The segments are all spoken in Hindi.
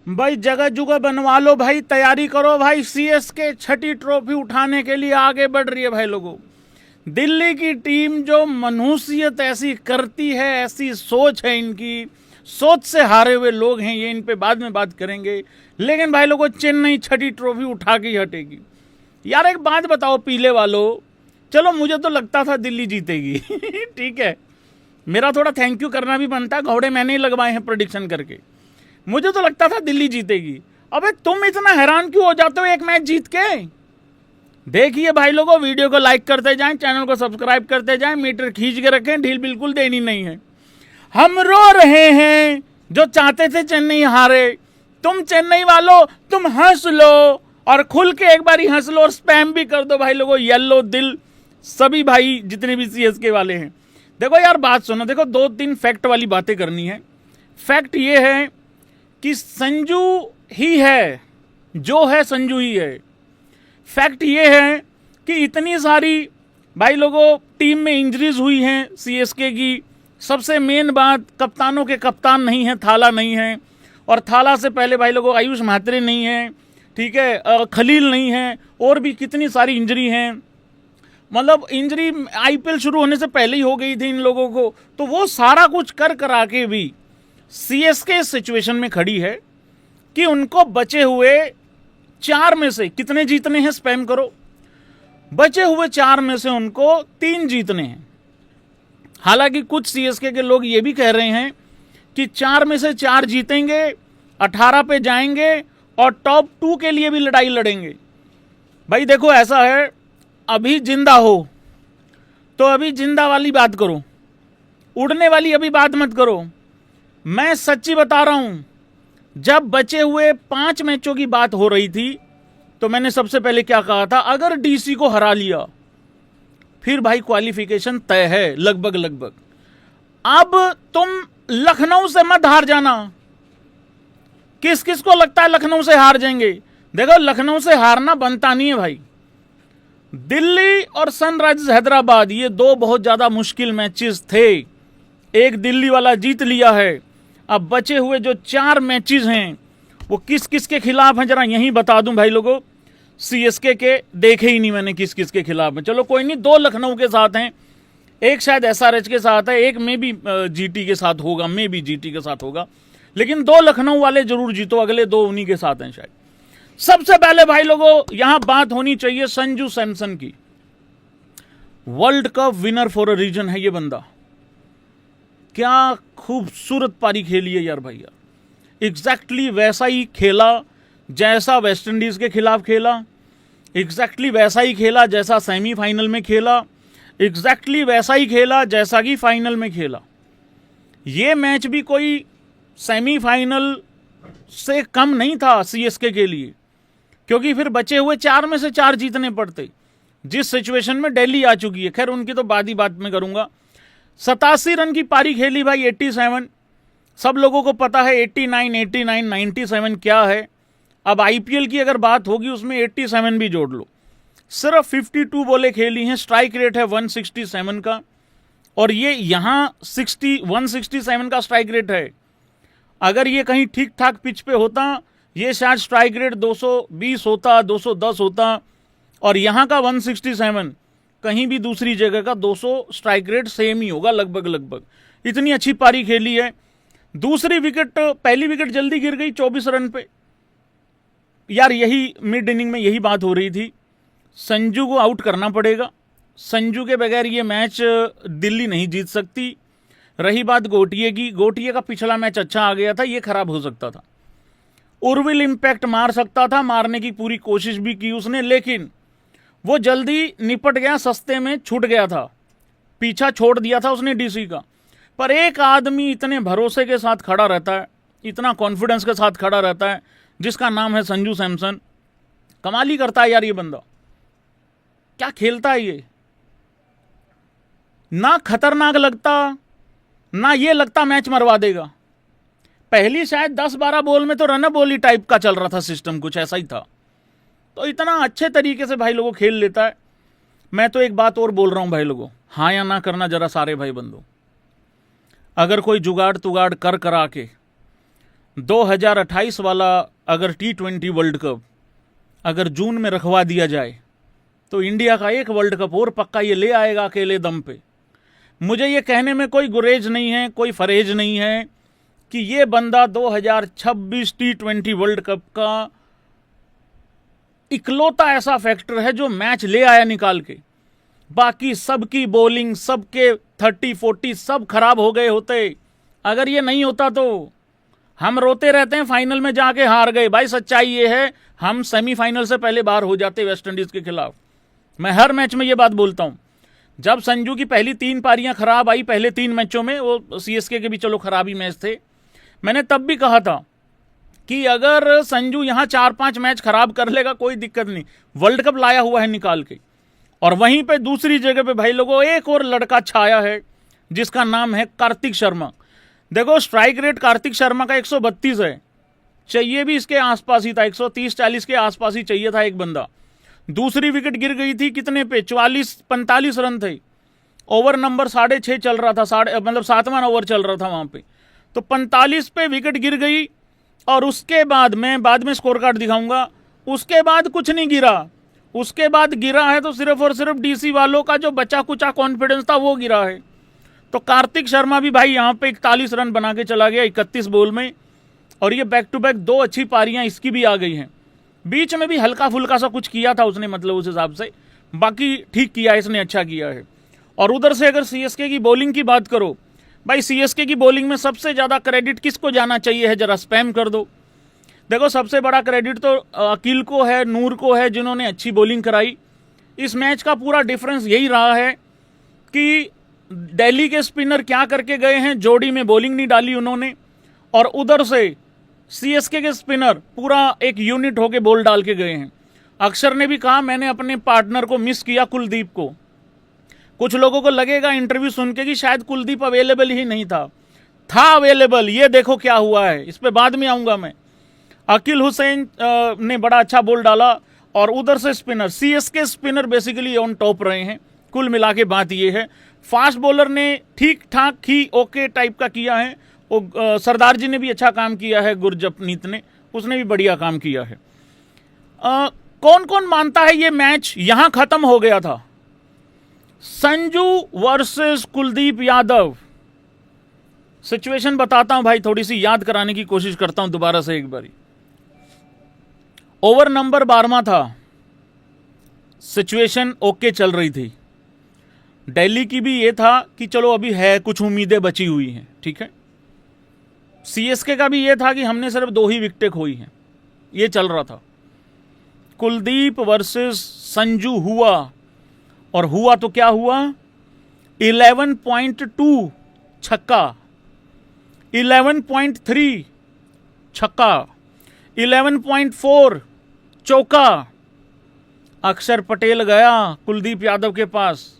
भाई जगह जुगह बनवा लो भाई, तैयारी करो भाई, सीएसके छठी ट्रॉफी उठाने के लिए आगे बढ़ रही है भाई लोगों। दिल्ली की टीम जो मनुष्यत ऐसी करती है, ऐसी सोच है इनकी, सोच से हारे हुए लोग हैं ये, इन पे बाद में बात करेंगे। लेकिन भाई लोगों चेन्नई छठी ट्रॉफी उठा के ही हटेगी। यार एक बात बताओ पीले वालों, चलो मुझे तो लगता था दिल्ली जीतेगी ठीक है, मेरा थोड़ा थैंक यू करना भी बनता है, घोड़े मैंने ही लगवाए हैं प्रेडिक्शन करके। मुझे तो लगता था दिल्ली जीतेगी। अबे तुम इतना हैरान क्यों हो जाते हो एक मैच जीत के? देखिए भाई लोगों, वीडियो को लाइक करते जाएं, चैनल को सब्सक्राइब करते जाएं, मीटर खींच के रखें, ढील बिल्कुल देनी नहीं है। हम रो रहे हैं जो चाहते थे चेन्नई हारे। तुम चेन्नई वालों तुम हंस लो, और खुल के एक बारी हंस लो, और स्पैम भी कर दो भाई लोगों, येलो दिल सभी भाई जितने भी सीएसके वाले हैं। देखो यार बात सुनो, देखो 2-3 फैक्ट वाली बातें करनी है। फैक्ट ये है कि संजू ही है, जो है संजू ही है। फैक्ट ये है कि इतनी सारी भाई लोगों टीम में इंजरीज हुई हैं सीएसके की। सबसे मेन बात, कप्तानों के कप्तान नहीं है, थाला नहीं है, और थाला से पहले भाई लोगों आयुष म्हात्रे नहीं है, ठीक है, खलील नहीं है, और भी कितनी सारी इंजरी हैं। मतलब इंजरी आईपीएल शुरू होने से पहले ही हो गई थी इन लोगों को। तो वो सारा कुछ कर करा के भी सीएसके इस सिचुएशन में खड़ी है कि उनको बचे हुए 4 में से कितने जीतने हैं, स्पैम करो। बचे हुए 4 में से उनको 3 जीतने हैं। हालांकि कुछ सीएसके के लोग ये भी कह रहे हैं कि 4 में से 4 जीतेंगे, 18 पे जाएंगे, और टॉप 2 के लिए भी लड़ाई लड़ेंगे। भाई देखो ऐसा है, अभी जिंदा हो तो अभी जिंदा वाली बात करो, उड़ने वाली अभी बात मत करो। मैं सच्ची बता रहा हूं, जब बचे हुए 5 मैचों की बात हो रही थी तो मैंने सबसे पहले क्या कहा था, अगर डीसी को हरा लिया फिर भाई क्वालिफिकेशन तय है लगभग लगभग। अब तुम लखनऊ से मत हार जाना। किस किस को लगता है लखनऊ से हार जाएंगे? देखो लखनऊ से हारना बनता नहीं है भाई। दिल्ली और सनराइजर्स हैदराबाद ये 2 बहुत ज्यादा मुश्किल मैचेस थे, एक दिल्ली वाला जीत लिया है। अब बचे हुए जो 4 मैचेस हैं वो किस किस के खिलाफ हैं जरा यहीं बता दूं भाई लोगों। सीएसके के देखे ही नहीं मैंने किस किस के खिलाफ हैं, चलो कोई नहीं, 2 लखनऊ के साथ हैं, एक शायद एसआरएच के साथ है, एक में भी जीटी के साथ होगा, में भी जीटी के साथ होगा, लेकिन 2 लखनऊ वाले जरूर जीतो, अगले 2 उन्हीं के साथ हैं शायद। सबसे पहले भाई लोगों यहां बात होनी चाहिए संजू सैमसन की। World cup winner for a reason है ये बंदा। क्या खूबसूरत पारी खेली है यार भैया। एग्जैक्टली वैसा ही खेला जैसा वेस्ट इंडीज के खिलाफ खेला, एग्जैक्टली वैसा ही खेला जैसा सेमीफाइनल में खेला, एग्जैक्टली वैसा ही खेला जैसा कि फाइनल में खेला। ये मैच भी कोई सेमीफाइनल से कम नहीं था सीएसके के लिए, क्योंकि फिर बचे हुए 4 में से 4 जीतने पड़ते, जिस सिचुएशन में दिल्ली आ चुकी है। खैर उनकी तो बाद ही बात में करूंगा। 87 रन की पारी खेली भाई, 87। सब लोगों को पता है 89, 89, 97 क्या है। अब आईपीएल की अगर बात होगी उसमें 87 भी जोड़ लो। सिर्फ 52 बॉलें खेली हैं, स्ट्राइक रेट है 167 का, और ये यहां 167 का स्ट्राइक रेट है। अगर ये कहीं ठीक ठाक पिच पे होता ये शायद स्ट्राइक रेट 220 होता, 210 होता, और यहां का 167, कहीं भी दूसरी जगह का 200 स्ट्राइक रेट सेम ही होगा लगभग लगभग। इतनी अच्छी पारी खेली है। दूसरी विकेट, पहली विकेट जल्दी गिर गई 24 रन पे। यार यही मिड इनिंग में यही बात हो रही थी, संजू को आउट करना पड़ेगा, संजू के बगैर ये मैच दिल्ली नहीं जीत सकती। रही बात गोटिये की, गोटिये का पिछला मैच अच्छा आ गया था, ये खराब हो सकता था। उर्विल इंपैक्ट मार सकता था, मारने की पूरी कोशिश भी की उसने, लेकिन वो जल्दी निपट गया, सस्ते में छूट गया था, पीछा छोड़ दिया था उसने डीसी का। पर एक आदमी इतने भरोसे के साथ खड़ा रहता है, इतना कॉन्फिडेंस के साथ खड़ा रहता है, जिसका नाम है संजू सैमसन। कमाल ही करता है यार ये बंदा, क्या खेलता है ये। ना खतरनाक लगता, ना ये लगता मैच मरवा देगा। पहली शायद 10-12 बॉल में तो रन बॉली टाइप का चल रहा था सिस्टम, कुछ ऐसा ही था। तो इतना अच्छे तरीके से भाई लोगों खेल लेता है। मैं तो एक बात और बोल रहा हूं भाई लोगों, हाँ या ना करना जरा सारे भाई बंदो। अगर कोई जुगाड़ तुगाड़ कर करा के 2028 वाला अगर T20 वर्ल्ड कप अगर जून में रखवा दिया जाए तो इंडिया का एक वर्ल्ड कप और पक्का ये ले आएगा अकेले दम पे। मुझे ये कहने में कोई गुरेज नहीं है, कोई फरेज नहीं है कि ये बंदा 2026 T20 वर्ल्ड कप का इकलौता ऐसा फैक्टर है जो मैच ले आया निकाल के। बाकी सबकी बॉलिंग, सबके 30-40 सब खराब हो गए होते। अगर ये नहीं होता तो हम रोते रहते हैं फाइनल में जाके हार गए। भाई सच्चाई ये है, हम सेमीफाइनल से पहले बाहर हो जाते वेस्ट इंडीज के खिलाफ। मैं हर मैच में ये बात बोलता हूं। जब संजू की पहली 3 पारियां खराब आई पहले 3 मैचों में, वो सीएसके के भी चलो खराबी मैच थे, मैंने तब भी कहा था कि अगर संजू यहां 4-5 मैच खराब कर लेगा कोई दिक्कत नहीं, वर्ल्ड कप लाया हुआ है निकाल के। और वहीं पे दूसरी जगह पे भाई लोगों एक और लड़का छाया है जिसका नाम है कार्तिक शर्मा। देखो स्ट्राइक रेट कार्तिक शर्मा का 132 है, चाहिए भी इसके आसपास ही था, 130-40 के आसपास ही चाहिए था एक बंदा। दूसरी विकेट गिर गई थी कितने पे, 44-45 रन थे। ओवर नंबर 6.5 चल रहा था, मतलब 7वां ओवर चल रहा था वहां पे, तो 45 पे विकेट गिर गई। और उसके बाद मैं बाद में स्कोर कार्ड दिखाऊंगा, उसके बाद कुछ नहीं गिरा। उसके बाद गिरा है तो सिर्फ और सिर्फ डीसी वालों का जो बचा कुचा कॉन्फिडेंस था वो गिरा है। तो कार्तिक शर्मा भी भाई यहां पे 41 रन बना के चला गया 31 बॉल में। और ये बैक टू बैक 2 अच्छी पारियां इसकी भी आ गई हैं। बीच में भी हल्का फुल्का सा कुछ किया था उसने, मतलब उस हिसाब से बाकी ठीक किया, इसने अच्छा किया है। और उधर से अगर सीएसके की बॉलिंग की बात करो, भाई सीएसके की बॉलिंग में सबसे ज्यादा क्रेडिट किसको जाना चाहिए है, जरा स्पैम कर दो। देखो सबसे बड़ा क्रेडिट तो अकील को है, नूर को है, जिन्होंने अच्छी बॉलिंग कराई। इस मैच का पूरा डिफरेंस यही रहा है कि दिल्ली के स्पिनर क्या करके गए हैं, जोड़ी में बॉलिंग नहीं डाली उन्होंने, और उधर से सीएसके के स्पिनर पूरा एक यूनिट होके बॉल डाल के गए हैं। अक्षर ने भी कहा मैंने अपने पार्टनर को मिस किया, कुलदीप को। कुछ लोगों को लगेगा इंटरव्यू सुन के कि शायद कुलदीप अवेलेबल ही नहीं था अवेलेबल। ये देखो क्या हुआ है, इस पे बाद में आऊंगा मैं। अकील हुसैन ने बड़ा अच्छा बॉल डाला, और उधर से spinner, CSK spinner basically on top रहे हैं। कुल मिला के बात ये है, फास्ट बॉलर ने ठीक ठाक ही ओके टाइप का किया है। वो सरदार जी ने भी अच्छा काम किया है, गुरजपनीत ने, उसने भी बढ़िया काम किया है। कौन कौन मानता है ये मैच यहां खत्म हो गया था? संजू वर्सेस कुलदीप यादव। सिचुएशन बताता हूं भाई, थोड़ी सी याद कराने की कोशिश करता हूं दोबारा से एक बारी। ओवर नंबर 12वां था, सिचुएशन ओके चल रही थी। दिल्ली की भी ये था कि चलो अभी है, कुछ उम्मीदें बची हुई हैं, ठीक है। सीएसके का भी ये था कि हमने सिर्फ 2 ही विकेटें खोई हैं, ये चल रहा था। कुलदीप वर्सेस संजू हुआ, और हुआ तो क्या हुआ, 11.2 छक्का, 11.3 छक्का, 11.4 चौका। अक्षर पटेल गया कुलदीप यादव के पास।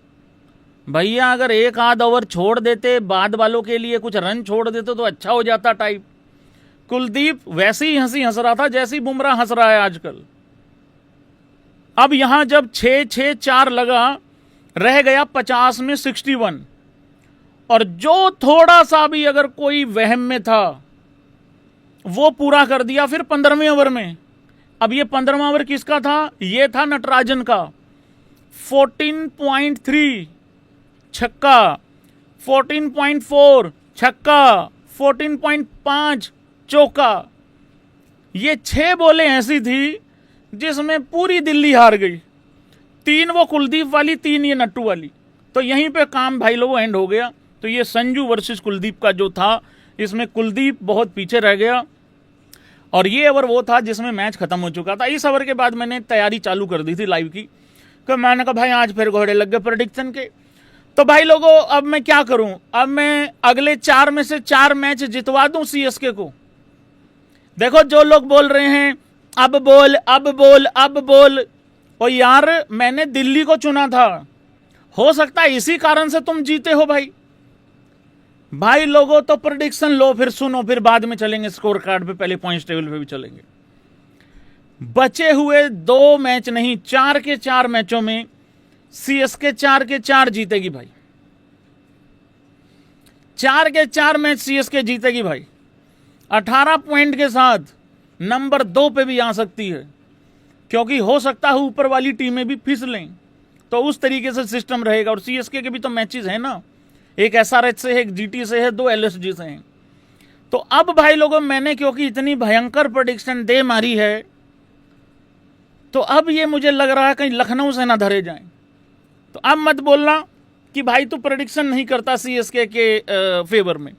भैया अगर एक आध ओवर छोड़ देते, बाद वालों के लिए कुछ रन छोड़ देते तो अच्छा हो जाता टाइप। कुलदीप वैसे ही हंस रहा था जैसे ही बुमराह हंस रहा है आजकल। अब यहां जब 6-6-4 लगा, रह गया 50 में 61, और जो थोड़ा सा भी अगर कोई वहम में था वो पूरा कर दिया फिर 15वें ओवर में। अब ये 15वां ओवर किसका था? ये था नटराजन का। 14.3 छक्का, 14.4 छक्का, 14.5 चौका। ये 6 बॉलें ऐसी थी जिसमें पूरी दिल्ली हार गई। 3 वो कुलदीप वाली, 3 ये नट्टू वाली। तो यहीं पे काम भाई लोगों एंड हो गया। तो ये संजू वर्सेस कुलदीप का जो था, इसमें कुलदीप बहुत पीछे रह गया, और ये ओवर वो था जिसमें मैच खत्म हो चुका था। इस ओवर के बाद मैंने तैयारी चालू कर दी थी लाइव की, कि मैंने कहा भाई आज फिर घोड़े लग गए प्रेडिक्शन के। तो भाई लोगों अब मैं क्या करूं, अब मैं अगले 4 में से 4 मैच जितवा दूं सीएसके को। देखो जो लोग बोल रहे हैं अब बोल अब बोल अब बोल, और यार मैंने दिल्ली को चुना था, हो सकता है इसी कारण से तुम जीते हो भाई लोगों। तो प्रेडिक्शन लो, फिर सुनो, फिर बाद में चलेंगे स्कोर कार्ड पे, पहले पॉइंट्स टेबल पे भी चलेंगे। बचे हुए 2 मैच नहीं, 4 के 4 मैचों में सीएसके 4 के 4 जीतेगी भाई। 4 के 4 मैच सीएसके जीतेगी भाई। 18 पॉइंट के साथ नंबर 2 पे भी आ सकती है, क्योंकि हो सकता है ऊपर वाली टीमें भी फिसलें। तो उस तरीके से सिस्टम रहेगा। और सीएसके के भी तो मैचेस हैं ना, एक एसआरएच से है, एक जीटी से है, 2 एलएसजी से हैं। तो अब भाई लोगों, मैंने क्योंकि इतनी भयंकर प्रेडिक्शन दे मारी है, तो अब ये मुझे लग रहा है कहीं लखनऊ से ना धरे जाएं। तो अब मत बोलना कि भाई तू प्रेडिक्शन नहीं करता सीएसके के फेवर में।